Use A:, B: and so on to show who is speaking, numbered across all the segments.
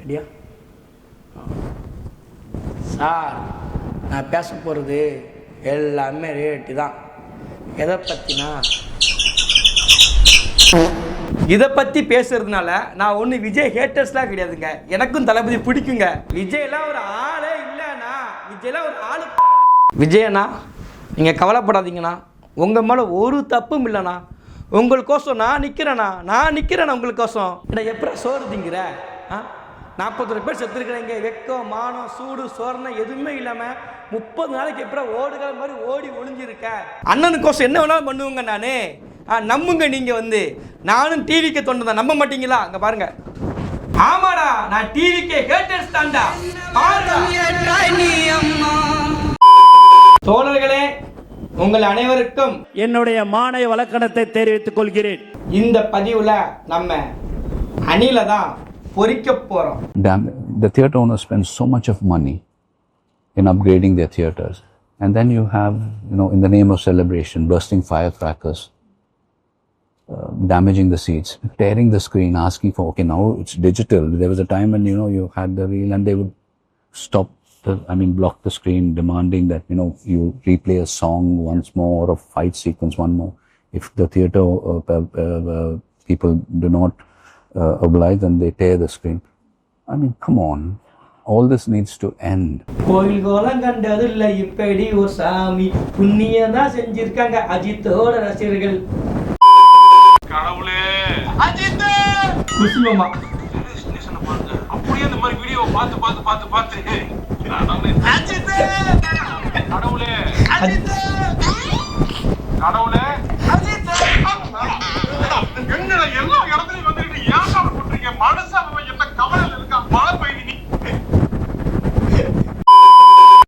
A: ரெடியா? சார், நான் பேச போகிறது எல்லாமே ரேட்டு தான். எதை பற்றினா, இதை பற்றி பேசுறதுனால நான் ஒன்றும் விஜய் ஹேட்டர்ஸ்லாம் கிடையாதுங்க. எனக்கும் தளபதி பிடிக்குங்க. விஜய்லாம் ஒரு ஆளே இல்லைண்ணா. விஜய்லாம் ஒரு ஆளு. விஜயண்ணா, நீங்கள் கவலைப்படாதீங்கண்ணா. உங்கள் மேலே ஒரு தப்பும் இல்லைண்ணா. உங்களுக்கோசம் நான் நிற்கிறேண்ணா உங்களுக்கோசம். ஏன்னா எப்படா சோறு திங்கிற? 41 பேர் செத்துருக்குறீங்க. வெக்கம், மானம், சூடு, சோரணை எதுவுமே இல்லாமல் 30 நாளைக்கு எப்படா ஓடுகிற மாதிரி ஓடி ஒளிஞ்சிருக்க. அண்ணனுக்கோசம் என்ன வேணாலும் பண்ணுவோங்க நான். நம்புங்க. நீங்கள் நானும் டிவிக்கு தொண்டு தான். நம்ப மாட்டீங்களா? அங்கே பாருங்க. ஆமாடா, நான் டிவிக்கே ஹேட்டர்ஸ் தான்டா. தோழர்களே, உங்கள் அனைவருக்கும்
B: என்னுடைய மாநில வழக்கணத்தை தெரிவித்துக் கொள்கிறேன்.
A: இந்த பதிவுல நம்ம அணில தான் பொறிக்க போறோம்.
C: The theatre owners spend so much of money in upgrading their theatres, and then you have, in the name of celebration, bursting firecrackers, damaging the seats, tearing the screen, asking for, okay, now it's digital. There was a time when you had the reel and they would block the screen, demanding that you replay a song once more or a fight sequence one more. If the theatre people do not oblige, then they tear the screen. Come on, all this needs to end.
A: கோயில் கோலம் கண்டதில்ல இப்படி ஒரு சாமி புண்ணியம் தான் செஞ்சிருக்காங்க அஜித்தோட ரசிகர்கள்.
D: கடவுளே,
A: அஜித் குசிமாமா
D: அப்படியே இந்த மாதிரி வீடியோ பார்த்து அஜித் கடவுளே, அஜித் கடவுளே, அஜித் எங்கடா எல்லா இடத்துலயும் வந்துட்டு ஏன்டா போட்டுறீங்க? மனசாம என்ன கவலையில இருக்கா? மழை பெய்யுது.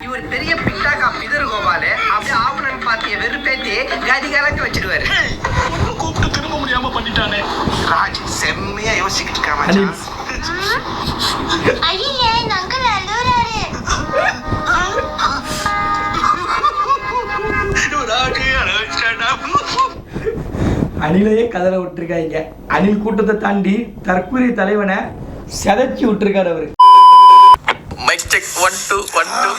E: இவர் பெரிய பிட்டாக்கா பிதர் கோபாலு அப்படியே ஆவணன் பாத்திய வெறுப்பேத்தி கதி கலக்க வச்சிருவாரு.
D: கூப்பிட்டு திரும்ப முடியாம பண்ணிட்டானே.
E: ராஜ் செம்மையா யோசிக்கிட்டு இருக்காங்க.
F: ஐயே, அங்கிள் அழுறாரு.
A: அணிலையே கதற விட்டுருக்காங்க. அணில் கூட்டத்தை தாண்டி தற்கொலை தலைவனை செதைச்சி விட்டுருக்காரு அவரு.
E: Mic check 1 2 1 2.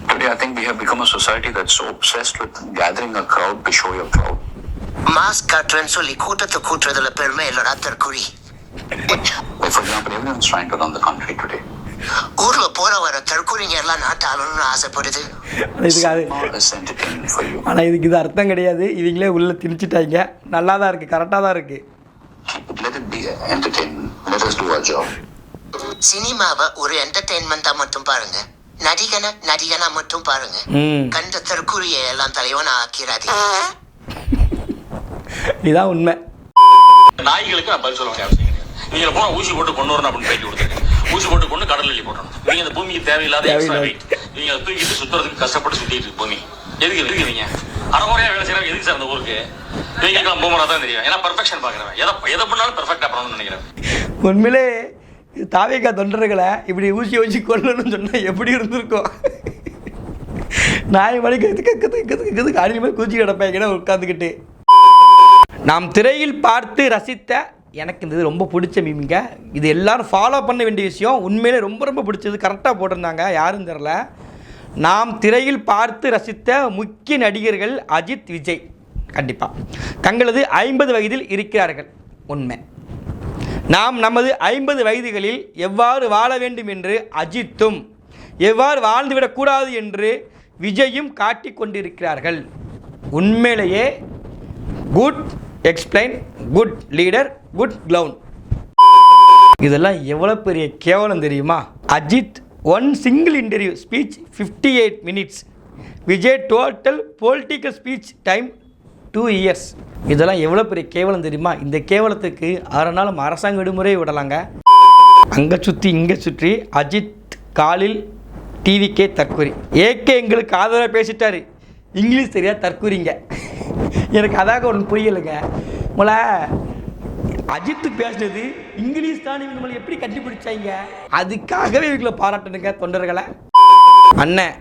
C: Today I think we have become a society that's so obsessed with gathering a crowd to show your crowd.
E: Mask காட்டுறேன்னு சொல்லி கூட்டத்தை கூட்டுறதுல பெருமை இல்லடா தற்குறி.
C: For example, everyone's trying to run the country today.
E: ஊர்ல போற வர தற்குறிங்க எல்லாம் நாட்டு ஆளணும்னு ஆசைப்படுது.
A: ஆனா இதுக்கு இது அர்த்தம் கிடையாது. இவங்களே உள்ள திணிச்சிட்டாங்க. நல்லா தான் இருக்கு, கரெக்டா தான் இருக்கு.
C: Let it be entertainment. Let us do our job.
E: சினிமாவை ஒரு என்டர்டெயின்மெண்டா மட்டும் பாருங்க. நடிகனா மட்டும் பாருங்க. கண்ட தற்குறிய எல்லாம் தலைவனா ஆக்கிறாதீங்க.
A: இதான் உண்மை.
D: நாய்களுக்கு நான் பதில் சொல்ல வேண்டிய அவசியம் கிடையாது. நீங்க போனா ஊசி போட்டு கொண்டு வரணும் அப்படின்னு பேட்டி கொடுத்துருக்கேன். ஊசி போட்டு கொண்டு கடலில் போட்டணும். நீங்க இந்த பூமிக்கு தேவையில்லாத எக்ஸ்ட்ரா வெயிட். நீங்க தூக்கிட்டு சுத்துறதுக்கு கஷ்டப்பட்டு சுத்திட்டு இருக்கு பூமி. எதுக்கு நீங்க அறமுறையா வேலை செய்யறாங்க? எதுக்கு சார் அந்த ஊருக்கு? நீங்க பூமரா தான் தெரியும். ஏன்னா பர்ஃபெக்ஷன் பாக்குறேன். எதை பண்ணாலும் பர்ஃபெக்டா பண்ணணும்னு நினைக்கிறேன்.
A: உண்மையிலே தாவேகா தொண்டர்களை இப்படி ஊசி கொள்ளணும்னு சொன்னா எப்படி இருந்திருக்கும்? நாய் மணிக்கு அடியில் மாதிரி கூச்சி கிடப்பாங்க உட்காந்துக்கிட்டு. நாம் திரையில் பார்த்து ரசித்த, எனக்கு இந்த இது ரொம்ப பிடிச்ச மீமிங்க. இது எல்லாரும் ஃபாலோ பண்ண வேண்டிய விஷயம். உண்மையிலே ரொம்ப ரொம்ப பிடிச்சது. கரெக்டாக போட்டிருந்தாங்க, யாரும் தெரில. நாம் திரையில் பார்த்து ரசித்த முக்கிய நடிகர்கள் அஜித், விஜய். கண்டிப்பாக தங்களது 50 வயதில் இருக்கிறார்கள். உண்மை. நாம் நமது 50 வயதுகளில் எவ்வாறு வாழ வேண்டும் என்று அஜித்தும், எவ்வாறு வாழ்ந்துவிடக்கூடாது என்று விஜயும் காட்டிக் கொண்டிருக்கிறார்கள். உண்மையிலேயே good explain, good leader, good clown. இதெல்லாம் எவ்வளோ பெரிய கேவலம் தெரியுமா? Ajith one single interview speech 58 minutes. Vijay total political speech time 2 years. இதெல்லாம் எவ்வளோ பெரிய கேவலம் தெரியுமா? இந்த கேவலத்துக்கு 6 நாள் அரசாங்க விடுமுறை விடலாங்க. அங்கே சுற்றி இங்கே சுற்றி அஜித் காலில் டிவிக்கே தற்கொலை. ஏகே எங்களுக்கு ஆதரவாக பேசிட்டாரு. இங்கிலீஷ் தெரியா தற்கொலைங்க. எனக்கு அதாக ஒன்று புரியலைங்க. உங்களை அஜித்து பேசினது இங்கிலீஷ் தான். இவங்க நம்மளை எப்படி கண்டுபிடிச்சாங்க? அதுக்காகவே இவங்களை பாராட்டணுங்க தொண்டர்களை. அண்ணன்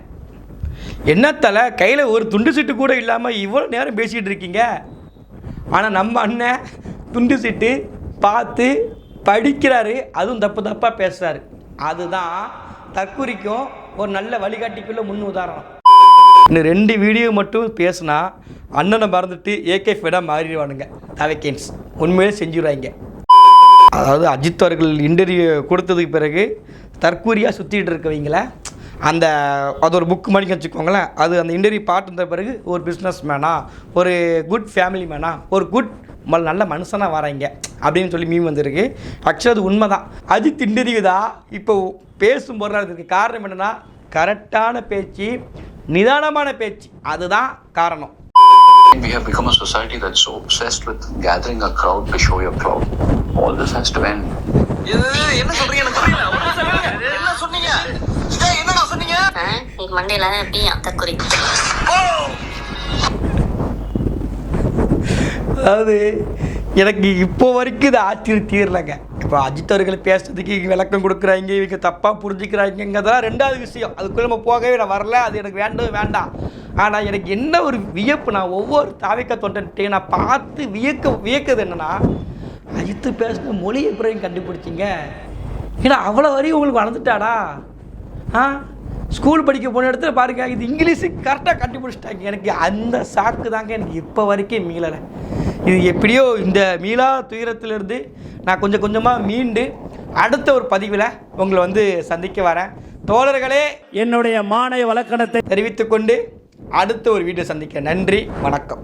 A: என்னத்தலை கையில் ஒரு துண்டு சீட்டு கூட இல்லாமல் இவ்வளோ நேரம் பேசிகிட்டு இருக்கீங்க. ஆனால் நம்ம அண்ணன் துண்டு சீட்டு பார்த்து படிக்கிறாரு, அதுவும் தப்பாக பேசுகிறாரு. அதுதான் தற்குறிக்கும் ஒரு நல்ல வழிகாட்டிக்குள்ள முன் உதாரணம். இன்னும் 2 வீடியோ மட்டும் பேசுனா அண்ணனை மறந்துட்டு ஏகே ஃபெடாக மாறிடுவானுங்க தவைக்கேன்ஸ். உண்மையிலே செஞ்சுருவாங்க. அதாவது அஜித் அவர்கள் இன்டர்வியூ கொடுத்ததுக்கு பிறகு தற்கூரியாக சுற்றிட்டு இருக்கவங்கள அது ஒரு புக் மாதிரி வச்சுக்கோங்களேன். அது அந்த இன்டர்வியூ பார்த்துருந்த பிறகு ஒரு பிஸ்னஸ் மேனா, ஒரு குட் ஃபேமிலி மேனா, ஒரு குட் நல்ல மனுஷனாக வராங்க அப்படின்னு சொல்லி மீம் வந்திருக்கு. ஆக்சுவலாக அது உண்மை தான். அஜித் இன்டர்வியூ தான் இப்போ பேசும்போது அதுக்கு காரணம் என்னென்னா கரெக்டான பேச்சு, நிதானமான பேச்சு. அதுதான் காரணம்.
C: We have become a society that's so obsessed with gathering a crowd to show your clout. All this has to end.
D: என்ன சொல்றீங்க? எனக்கு புரியல. என்ன சொன்னீங்க? என்னடா சொன்னீங்க?
F: நீ மண்டையில எப்படியா தற்கொலை?
A: அதாவது எனக்கு இப்போ வரைக்கும் இது ஆச்சரியம் தீரலைங்க. இப்போ அஜித் அவர்களை பேசுறதுக்கு விளக்கம் கொடுக்குறாங்க, இவங்க தப்பாக புரிஞ்சுக்கிறாங்கிறதெல்லாம் 2வது விஷயம். அதுக்குள்ளே நம்ம போகவே நான் வரல, அது எனக்கு வேண்டாம். ஆனால் எனக்கு என்ன ஒரு வியப்பு, நான் ஒவ்வொரு தாவிக்க தொண்டன்ட்டையும் நான் பார்த்து வியக்குது என்னென்னா, அஜித்து பேசுகிற மொழி எப்படியும் கண்டுபிடிச்சிங்க. ஏன்னா அவ்வளோ வரையும் உங்களுக்கு வளர்ந்துட்டாடா. ஸ்கூல் படிக்க போன இடத்துல பாருங்க, இது இங்கிலீஷு கரெக்டாக கண்டுபிடிச்சிட்டாங்க. எனக்கு அந்த சாக்கு தாங்க எனக்கு இப்போ வரைக்கும் மீளலை. இது எப்படியோ இந்த மீளா துயரத்திலிருந்து நான் கொஞ்சம் கொஞ்சமாக மீண்டு அடுத்த ஒரு பதிவில் உங்களை சந்திக்க வரேன். தோழர்களே,
B: என்னுடைய மானை வழக்கணத்தை
A: தெரிவித்துக்கொண்டு அடுத்த ஒரு வீடியோ சந்திக்க நன்றி, வணக்கம்.